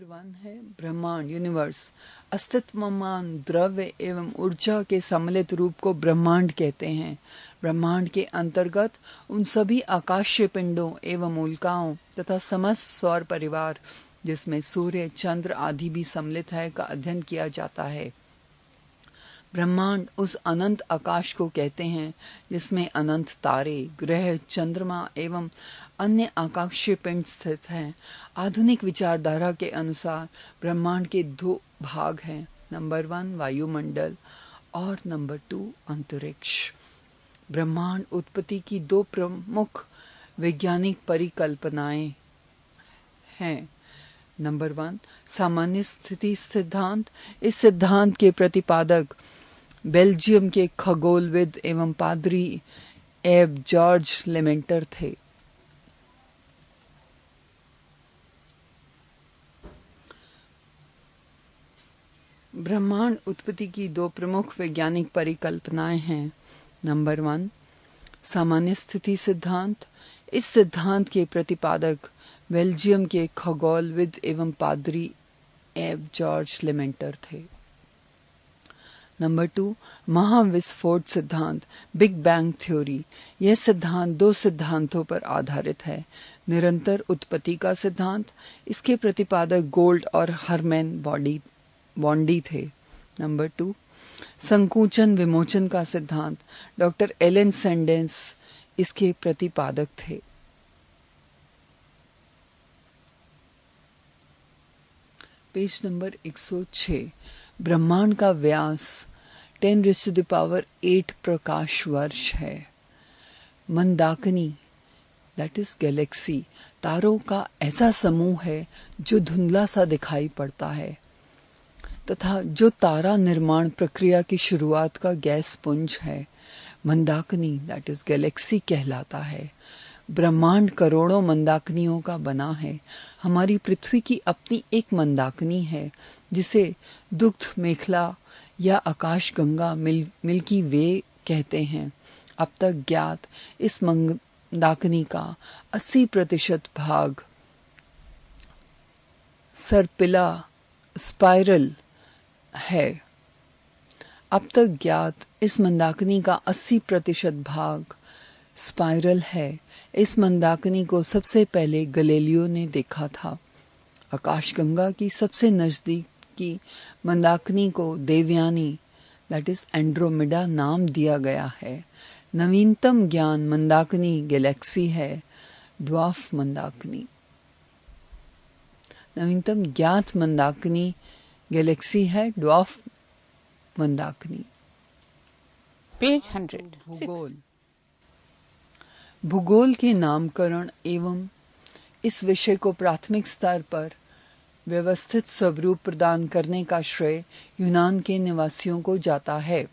Number 1 है ब्रह्मांड, universe. अस्तित्वमान द्रव्य एवं ऊर्जा के सम्मिलित रूप को ब्रह्मांड कहते हैं। ब्रह्मांड के अंतर्गत उन सभी आकाशीय पिंडों एवं उल्काओं तथा समस्त सौर परिवार, जिसमें सूर्य, चंद्र आदि भी सम्मिलित है, का अध्ययन किया जाता है। ब्रह्मांड उस अनंत आकाश को कहते हैं जिसमें अनंत तारे, ग्रह, चंद्रमा एवं अन्य आकाशीय पिंड स्थित हैं। आधुनिक विचारधारा के अनुसार ब्रह्मांड के 2 भाग हैं, नंबर 1 वायुमंडल और नंबर 2 अंतरिक्ष। ब्रह्मांड उत्पत्ति की 2 प्रमुख वैज्ञानिक परिकल्पनाएं हैं। नंबर 1 सामान्य स्थिति सिद्धांत। इस सिद्धांत के प्रतिपादक बेल्जियम के खगोलविद एवं पादरी एब जॉर्ज लेमेंटर थे। ब्रह्मांड उत्पत्ति की 2 प्रमुख वैज्ञानिक परिकल्पनाएं हैं। नंबर 1 सामान्य स्थिति सिद्धांत। इस सिद्धांत के प्रतिपादक बेल्जियम के खगोलविद एवं पादरी एब जॉर्ज लेमेंटर थे। नंबर 2 महाविस्फोट सिद्धांत, बिग बैंग थ्योरी। यह सिद्धांत 2 सिद्धांतों पर आधारित है। निरंतर उत्पत्ति का सिद्धांत, इसके प्रतिपादक गोल्ड और हरमैन बॉन्डी थे। नंबर 2 संकुचन विमोचन का सिद्धांत, डॉक्टर एलन सैंडेंस इसके प्रतिपादक थे। Page number 106। ब्रह्मांड का व्यास 10⁸ प्रकाश वर्ष है। मंदाकिनी दैट इज गैलेक्सी तारों का ऐसा समूह है जो धुंधला सा दिखाई पड़ता है तथा जो तारा निर्माण प्रक्रिया की शुरुआत का गैस पुंज है। मंदाकिनी दैट इज गैलेक्सी कहलाता है। ब्रह्मांड करोड़ों मंदाकिनियों का बना है। हमारी पृथ्वी की अपनी एक मंदाकिनी है जिसे दुग्ध मेखला या आकाश गंगा मिल्की वे कहते हैं। अब तक ज्ञात इस मंदाकिनी का 80% भाग सर्पिला स्पाइरल है। अब तक ज्ञात इस मंदाकिनी का 80% भाग स्पाइरल है। इस मंदाकिनी को सबसे पहले गैलीलियो ने देखा था। आकाशगंगा की सबसे नजदीकी मंदाकिनी को देवयानी दैट इज एंड्रोमेडा नाम दिया गया है। नवीनतम ज्ञान मंदाकिनी गैलेक्सी है, ड्वार्फ मंदाकिनी। नवीनतम ज्ञात मंदाकिनी गैलेक्सी है, ड्वार्फ मंदाकिनी। पेज 100। भूगोल। भूगोल के नामकरण एवं इस विषय को प्राथमिक स्तर पर व्यवस्थित स्वरूप प्रदान करने का श्रेय यूनान के निवासियों को जाता है।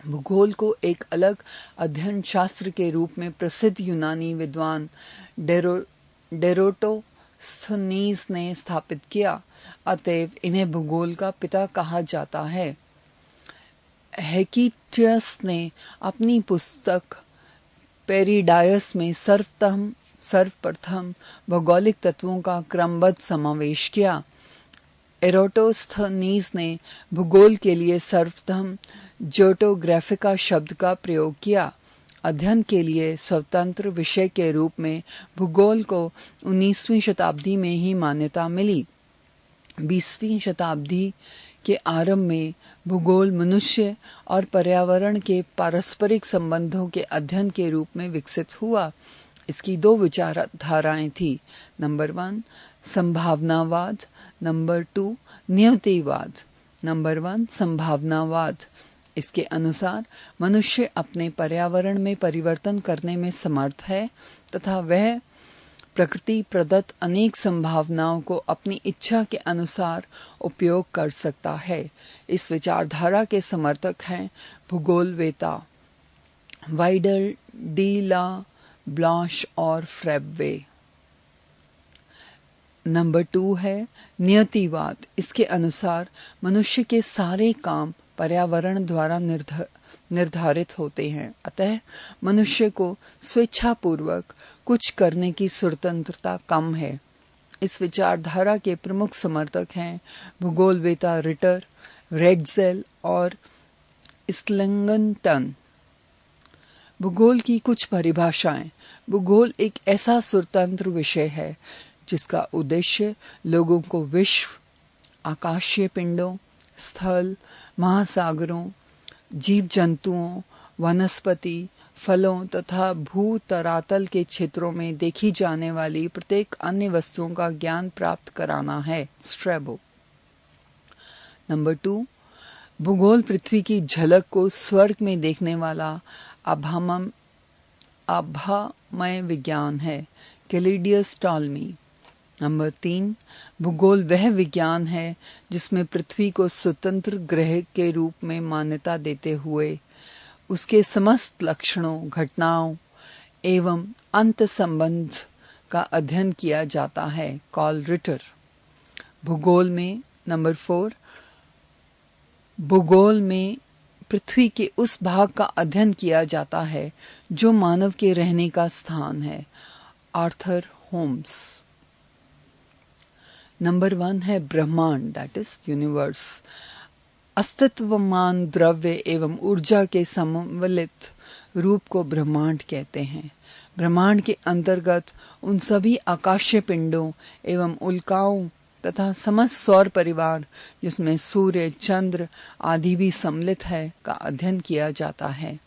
भूगोल को एक अलग अध्ययन शास्त्र के रूप में प्रसिद्ध यूनानी विद्वान डेरोटोस्थनीज ने स्थापित किया। अतएव इन्हें भूगोल का पिता कहा जाता है। हेकीटियस ने अपनी पुस्तक पेरिडायस में सर्वप्रथम भौगोलिक तत्वों का क्रमबद्ध समावेश किया। एरोटोस्थनीज ने भूगोल के लिए सर्वप्रथम जियोटोग्राफिका शब्द का प्रयोग किया। अध्ययन के लिए स्वतंत्र विषय के रूप में भूगोल को 19वीं शताब्दी में ही मान्यता मिली। 20वीं शताब्दी के आरंभ में भूगोल मनुष्य और पर्यावरण के पारस्परिक संबंधों के अध्ययन के रूप में विकसित हुआ। इसकी 2 विचारधाराएं थी। नंबर 1 संभावनावाद, नंबर 2 नियतिवाद। नंबर 1 संभावनावाद। इसके अनुसार मनुष्य अपने पर्यावरण में परिवर्तन करने में समर्थ है तथा वह प्रकृति प्रदत्त अनेक संभावनाओं को अपनी इच्छा के अनुसार उपयोग कर सकता है। इस विचारधारा के समर्थक हैं भूगोलवेता वाइडर, डी ला ब्लांश और फ्रेबवे। नंबर 2 है नियतिवाद। इसके अनुसार मनुष्य के सारे काम पर्यावरण द्वारा निर्धारित होते हैं, अतः मनुष्य को स्वेच्छापूर्वक कुछ करने की स्वतंत्रता कम है। इस विचारधारा के प्रमुख समर्थक हैं भूगोलवेता रिटर, रेड्जेल और स्लिंगटन। भूगोल की कुछ परिभाषाएं। भूगोल एक ऐसा स्वतंत्र विषय है जिसका उद्देश्य लोगों को विश्व, आकाशीय पिंडों, स्थल, महासागरों, जीव जंतुओं, वनस्पति, फलों तथा भूतरातल के क्षेत्रों में देखी जाने वाली प्रत्येक अन्य वस्तुओं का ज्ञान प्राप्त कराना है। स्ट्रैबो। नंबर 2, भूगोल पृथ्वी की झलक को स्वर्ग में देखने वाला आभामय विज्ञान है। कैलिडियस टॉलमी। नंबर 3, भूगोल वह विज्ञान है जिसमें पृथ्वी को स्वतंत्र ग्रह के रूप में मान्यता देते हुए उसके समस्त लक्षणों, घटनाओं एवं अंत संबंध का अध्ययन किया जाता है। Call Ritter. भूगोल में नंबर 4, भूगोल में पृथ्वी के उस भाग का अध्ययन किया जाता है जो मानव के रहने का स्थान है। Arthur Holmes. नंबर 1 है ब्रह्मांड, दैट इज यूनिवर्स। अस्तित्वमान द्रव्य एवं ऊर्जा के सम्मिलित रूप को ब्रह्मांड कहते हैं। ब्रह्मांड के अंतर्गत उन सभी आकाशीय पिंडों एवं उल्काओं तथा समस्त सौर परिवार जिसमें सूर्य, चंद्र आदि भी सम्मिलित है का अध्ययन किया जाता है।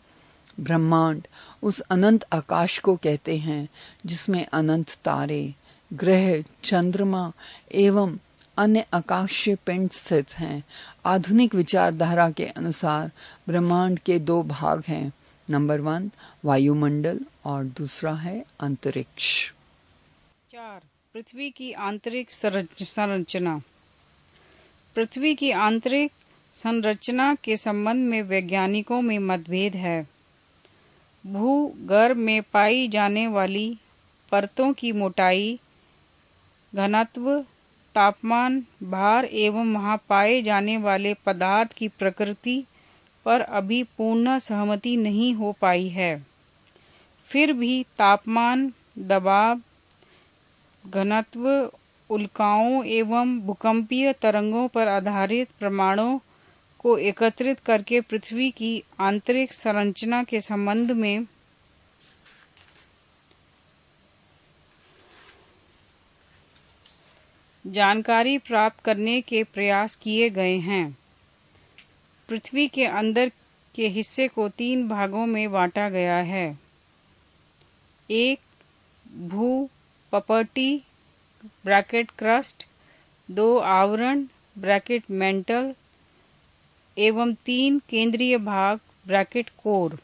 ब्रह्मांड उस अनंत आकाश को कहते हैं जिसमें अनंत तारे, ग्रह, चंद्रमा एवं अन्य आकाशीय पिंड स्थित हैं। आधुनिक विचारधारा के अनुसार ब्रह्मांड के 2 भाग हैं। नंबर 1 वायुमंडल और दूसरा है अंतरिक्ष। 4. पृथ्वी की आंतरिक संरचना। पृथ्वी की आंतरिक संरचना के संबंध में वैज्ञानिकों में मतभेद है। भूगर्भ में पाई जाने वाली परतों की मोटाई, घनत्व, तापमान, भार एवं वहां पाए जाने वाले पदार्थ की प्रकृति पर अभी पूर्ण सहमति नहीं हो पाई है। फिर भी तापमान, दबाव, घनत्व, उल्काओं एवं भूकंपीय तरंगों पर आधारित प्रमाणों को एकत्रित करके पृथ्वी की आंतरिक संरचना के संबंध में जानकारी प्राप्त करने के प्रयास किए गए हैं। पृथ्वी के अंदर के हिस्से को 3 भागों में बांटा गया है। 1 भूपपटी ब्रैकेट क्रस्ट, 2 आवरण ब्रैकेट मेंटल एवं 3 केंद्रीय भाग ब्रैकेट कोर।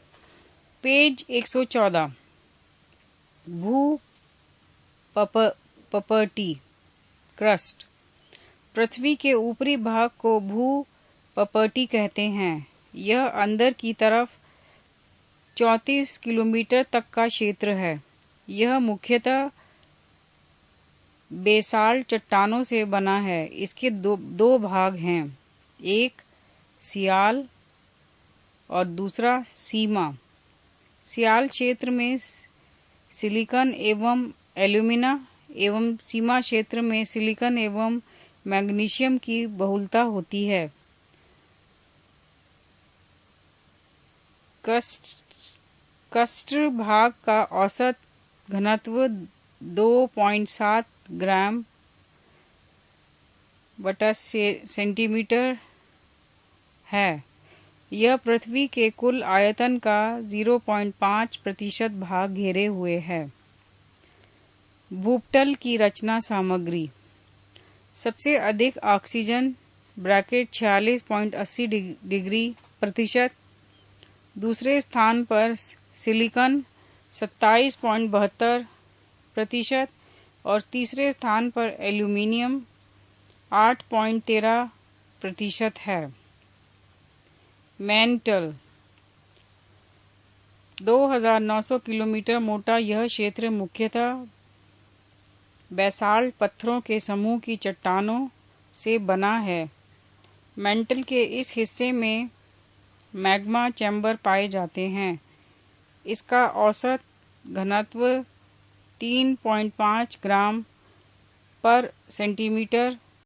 पेज 114। भूपपटी क्रस्ट। पृथ्वी के ऊपरी भाग को भूपपटी कहते हैं। यह अंदर की तरफ 34 किलोमीटर तक का क्षेत्र है। यह मुख्यतः बेसाल्ट चट्टानों से बना है। इसके दो भाग हैं, एक सियाल और दूसरा सीमा। सियाल क्षेत्र में सिलिकॉन एवं एल्यूमिना एवं सीमा क्षेत्र में सिलिकॉन एवं मैग्नीशियम की बहुलता होती है। कष्ट भाग का औसत घनत्व 2.7 ग्राम बटा सेंटीमीटर है। यह पृथ्वी के कुल आयतन का 0.5% भाग घेरे हुए है। भूपटल की रचना सामग्री। सबसे अधिक ऑक्सीजन ब्रैकेट 46.80 डिग्री प्रतिशत, दूसरे स्थान पर सिलिकॉन 27.72 प्रतिशत और तीसरे स्थान पर एल्यूमिनियम 8.13 प्रतिशत है। मैंटल 2900 किलोमीटर मोटा यह क्षेत्र मुख्यतः बेसाल्ट पत्थरों के समूह की चट्टानों से बना है। मैंटल के इस हिस्से में मैग्मा चैम्बर पाए जाते हैं। इसका औसत घनत्व 3.5 ग्राम पर सेंटीमीटर